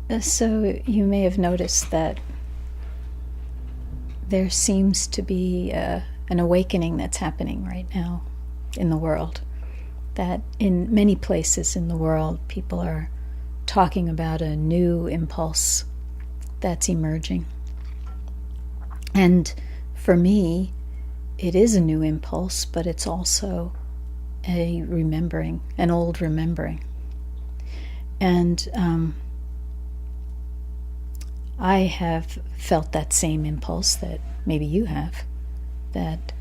So you may have noticed that there seems to be an awakening that's happening right now in the world. That in many places in the world, people are talking about a new impulse that's emerging. And for me, it is a new impulse, but it's also a remembering, an old remembering. And I have felt that same impulse that maybe you have, that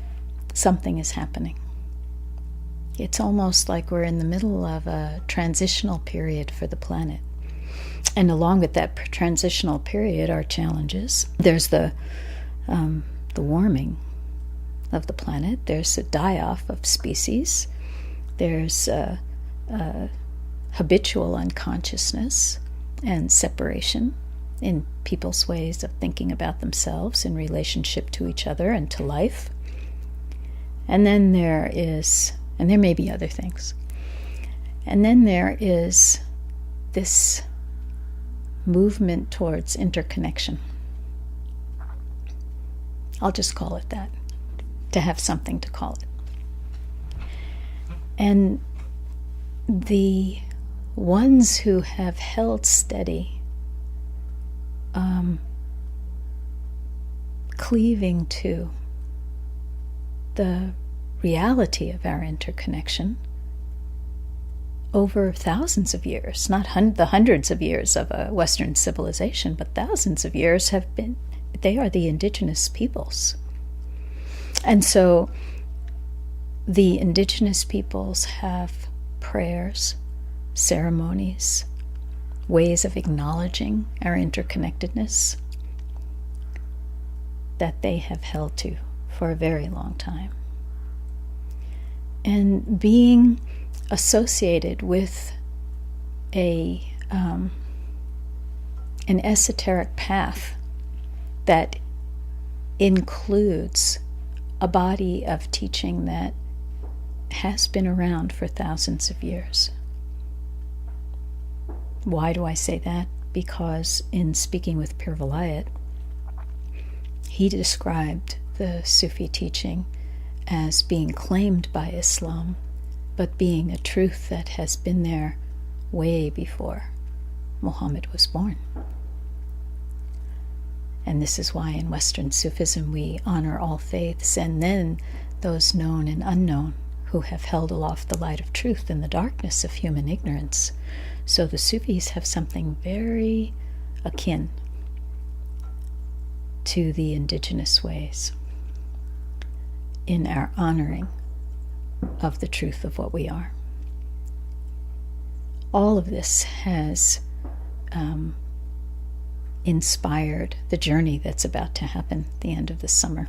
something is happening. It's almost like we're in the middle of a transitional period for the planet. And along with that transitional period are challenges. There's the warming of the planet. There's a die-off of species. There's habitual unconsciousness and separation in people's ways of thinking about themselves in relationship to each other and to life. And then there may be other things. And then there is this movement towards interconnection. I'll just call it that, to have something to call it. And the ones who have held steady, cleaving to the reality of our interconnection over thousands of years, not the hundreds of years of a Western civilization, but thousands of years they are the indigenous peoples. And so the indigenous peoples have prayers, ceremonies, ways of acknowledging our interconnectedness that they have held to for a very long time. And being associated with an esoteric path that includes a body of teaching that has been around for thousands of years. Why do I say that? Because in speaking with Pir Vilayat, he described the Sufi teaching as being claimed by Islam, but being a truth that has been there way before Muhammad was born. And this is why in Western Sufism we honor all faiths, and then those known and unknown who have held aloft the light of truth in the darkness of human ignorance. So the Sufis have something very akin to the indigenous ways in our honoring of the truth of what we are. All of this has inspired the journey that's about to happen at the end of the summer.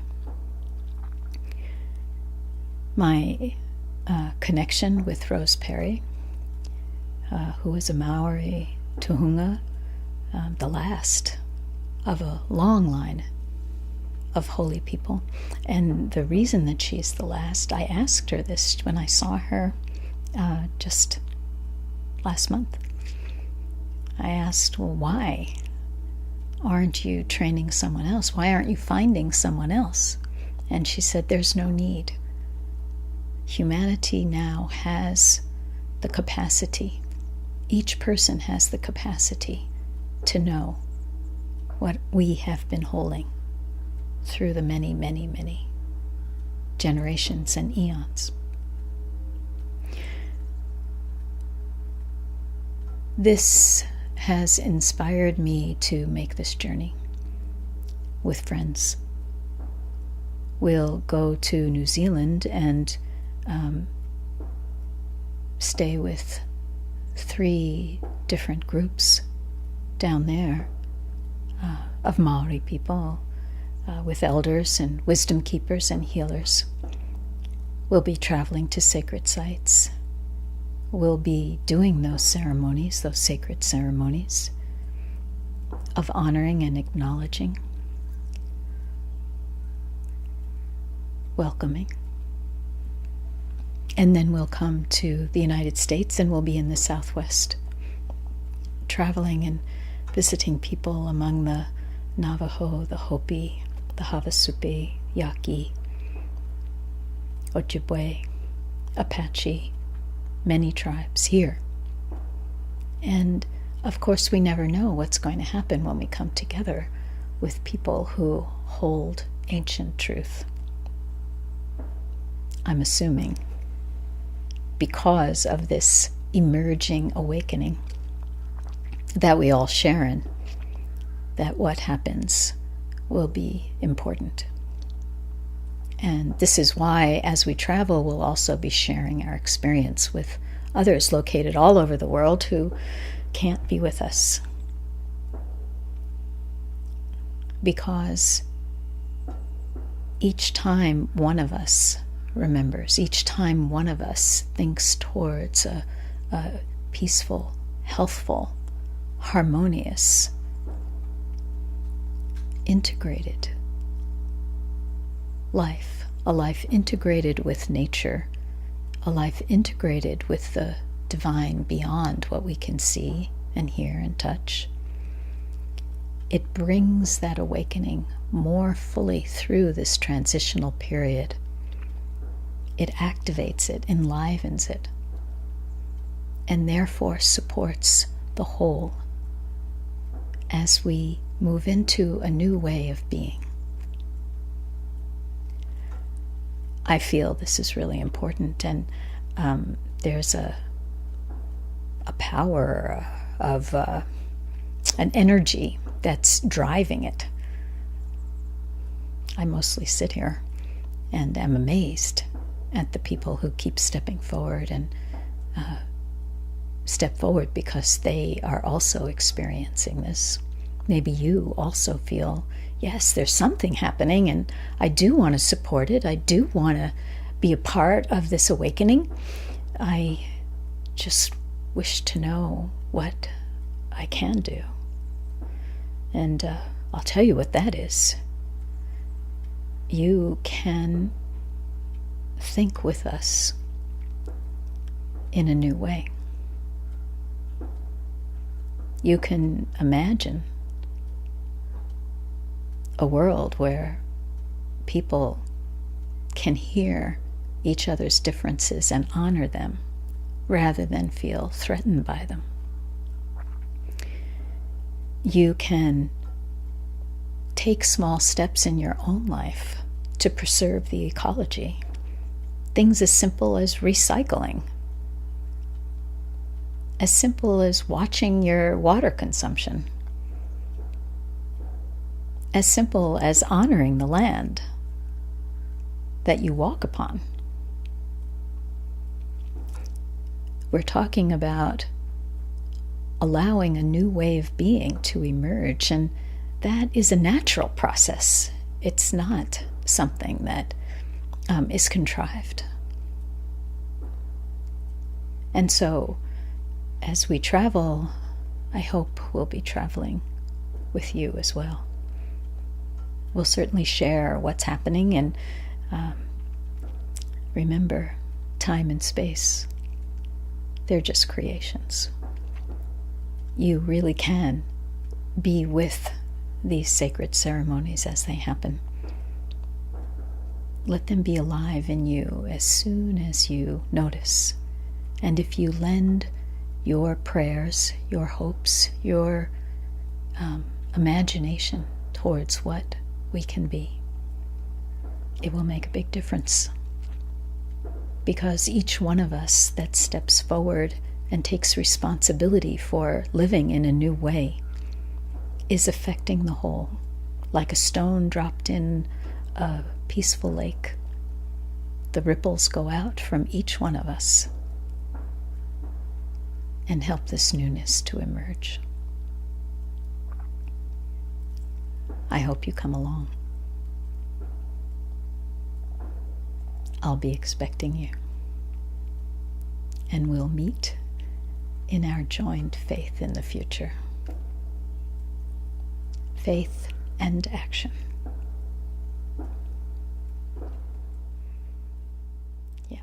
My connection with Rose Perry, who was a Maori Tuhunga, the last of a long line of holy people. And the reason that she's the last, I asked her this when I saw her just last month. I asked, well, why aren't you training someone else? Why aren't you finding someone else? And she said, there's no need. Humanity now has the capacity. Each person has the capacity to know what we have been holding through the many, many, many generations and eons. This has inspired me to make this journey with friends. We'll go to New Zealand and stay with 3 different groups down there of Maori people, with elders and wisdom keepers and healers. We'll be traveling to sacred sites. We'll be doing those ceremonies, those sacred ceremonies of honoring and acknowledging, welcoming. And then we'll come to the United States and we'll be in the Southwest, traveling and visiting people among the Navajo, the Hopi, the Havasupai, Yaqui, Ojibwe, Apache, many tribes here. And of course, we never know what's going to happen when we come together with people who hold ancient truth. I'm assuming because of this emerging awakening that we all share in, that what happens will be important. And this is why, as we travel, we'll also be sharing our experience with others located all over the world who can't be with us. Because each time one of us remembers, each time one of us thinks towards a peaceful, healthful, harmonious, integrated life, a life integrated with nature, a life integrated with the divine beyond what we can see and hear and touch, it brings that awakening more fully through this transitional period. It activates it, enlivens it, and therefore supports the whole as we move into a new way of being. I feel this is really important, and there's a power of an energy that's driving it. I mostly sit here and am amazed at the people who keep stepping forward and step forward because they are also experiencing this. Maybe you also feel, yes, there's something happening and I do want to support it. I do want to be a part of this awakening. I just wish to know what I can do. And I'll tell you what that is. You can think with us in a new way. You can imagine a world where people can hear each other's differences and honor them rather than feel threatened by them. You can take small steps in your own life to preserve the ecology. Things as simple as recycling, as simple as watching your water consumption, as simple as honoring the land that you walk upon. We're talking about allowing a new way of being to emerge, and that is a natural process. It's not something that is contrived. And so, as we travel, I hope we'll be traveling with you as well. We'll certainly share what's happening, and remember, time and space, they're just creations. You really can be with these sacred ceremonies as they happen. Let them be alive in you as soon as you notice. And if you lend your prayers, your hopes, your imagination towards what we can be, it will make a big difference. Because each one of us that steps forward and takes responsibility for living in a new way is affecting the whole, like a stone dropped in a peaceful lake. The ripples go out from each one of us and help this newness to emerge. I hope you come along. I'll be expecting you. And we'll meet in our joined faith in the future. Faith and action. Yeah.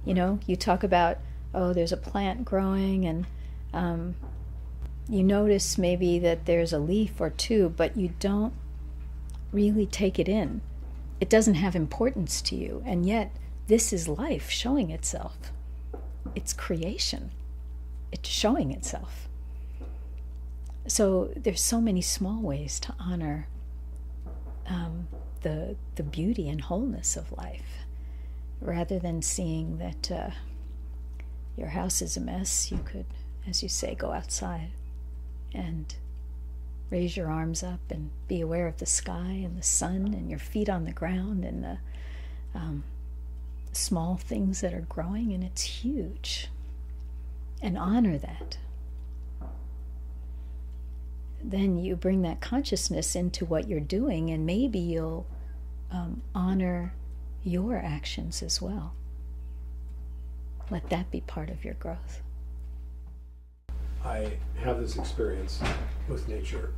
You know, you talk about, oh, there's a plant growing and You notice maybe that there's a leaf or two, but you don't really take it in. It doesn't have importance to you, and yet this is life showing itself. It's creation. It's showing itself. So there's so many small ways to honor the beauty and wholeness of life, rather than seeing that your house is a mess. You could, as you say, go outside and raise your arms up and be aware of the sky and the sun and your feet on the ground and the small things that are growing, and it's huge. And honor that. Then you bring that consciousness into what you're doing, and maybe you'll honor your actions as well. Let that be part of your growth. I have this experience with nature,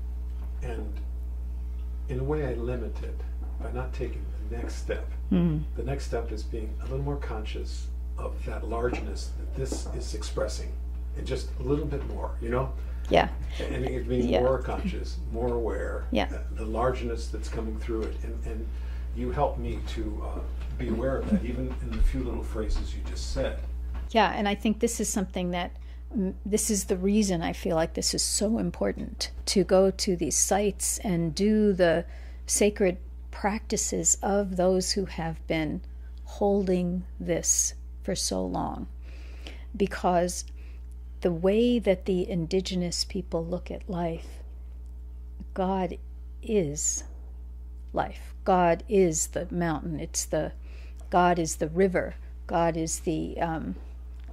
and in a way I limit it by not taking the next step. The next step is being a little more conscious of that largeness that this is expressing, and just a little bit more, you know? Yeah. And it being more conscious, more aware, the largeness that's coming through it. And you help me to be aware of that, even in the few little phrases you just said. Yeah, and I think this is something that, this is the reason I feel like this is so important, to go to these sites and do the sacred practices of those who have been holding this for so long. Because the way that the indigenous people look at life, God is life. God is the mountain. God is the river. God is the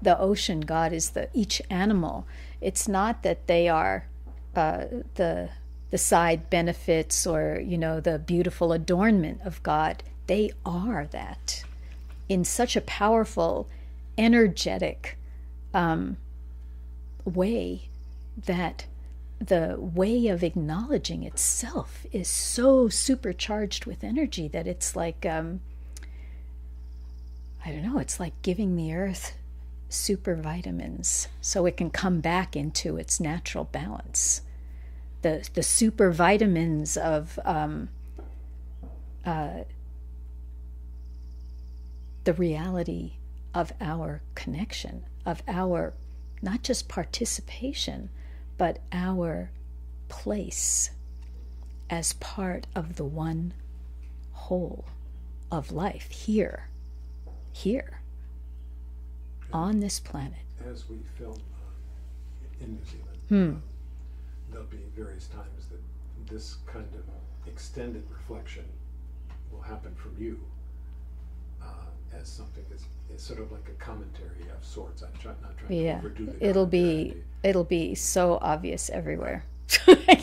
ocean. God is each animal. It's not that they are the side benefits or the beautiful adornment of God. They are that in such a powerful, energetic way that the way of acknowledging itself is so supercharged with energy that it's like, I don't know, it's like giving the earth super vitamins so it can come back into its natural balance. The super vitamins of the reality of our connection, of our not just participation, but our place as part of the one whole of life here, on this planet. As we film in New Zealand, there'll be various times that this kind of extended reflection will happen from you as something that's sort of like a commentary of sorts. I'm not trying to overdo the commentary. It'll be so obvious everywhere.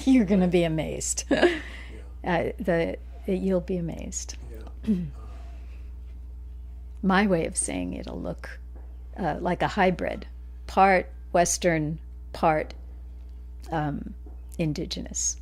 You're going to be amazed. You'll be amazed. Yeah. My way of saying it'll look like a hybrid, part Western, part Indigenous.